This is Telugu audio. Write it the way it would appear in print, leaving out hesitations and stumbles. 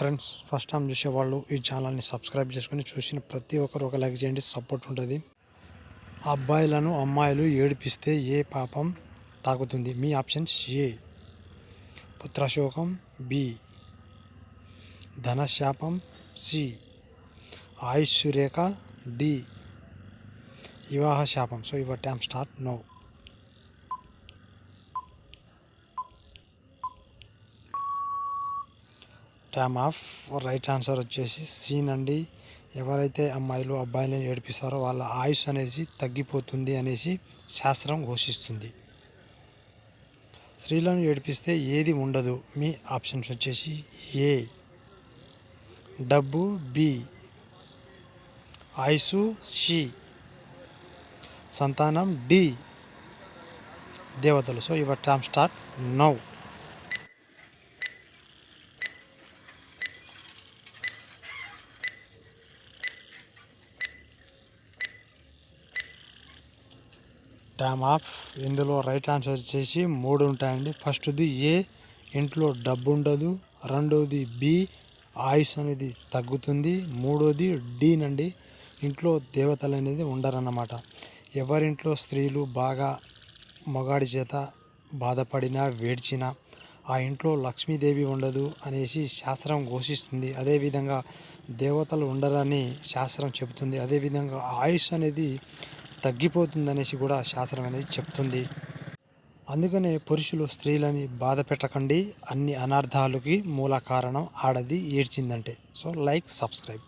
ఫ్రెండ్స్, ఫస్ట్ టైం చూసేవాళ్ళు ఈ ఛానల్ని సబ్స్క్రైబ్ చేసుకుని చూసిన ప్రతి ఒక్కరు ఒక లైక్ చేయండి, సపోర్ట్ ఉంటుంది. అబ్బాయిలను అమ్మాయిలు ఏడిపిస్తే ఏ పాపం తాకుతుంది? మీ ఆప్షన్స్: ఏ పుత్రశోకం, బి ధనశాపం, సి ఆయుష్రేఖ, డి వివాహ శాపం. So your time start now. Time of. Right answer వచ్చేసి సి నండి. ఎవరైతే అమ్మాయిలు అబ్బాయిలను ఏడిపిస్తారో వాళ్ళ ఆయుష్ అనేది తగ్గిపోతుంది అనేసి శాస్త్రం ఘోషిస్తుంది. స్త్రీలను ఏడిపిస్తే ఏది ఉండదు? మీ ఆప్షన్స్ వచ్చేసి: ఏ డబ్బు, బి ఆయుష్, సి సంతానం, డి దేవతలు. So your time start now. Time of. ఇందులో రైట్ ఆన్సర్ వచ్చేసి 3 ఉంటాయండి. ఫస్ట్ది ఏ ఇంట్లో డబ్బు ఉండదు, రెండోది బి ఆయుష్ అనేది తగ్గుతుంది, మూడోది డి నండి ఇంట్లో దేవతలు అనేది ఉండరన్నమాట. ఎవరింట్లో స్త్రీలు బాగా మగాడి చేత బాధపడినా వేడ్చినా ఆ ఇంట్లో లక్ష్మీదేవి ఉండదు అనేసి శాస్త్రం ఘోషిస్తుంది. అదేవిధంగా దేవతలు ఉండరని శాస్త్రం చెబుతుంది. అదేవిధంగా ఆయుష్ అనేది తగ్గిపోతుందనేసి కూడా శాస్త్రం అనేది చెప్తుంది. అందుకనే పురుషులు స్త్రీలని బాధ పెట్టకండి. అన్ని అనర్థాలకి మూల కారణం ఆడది ఏడ్చిందంటే. So like, subscribe.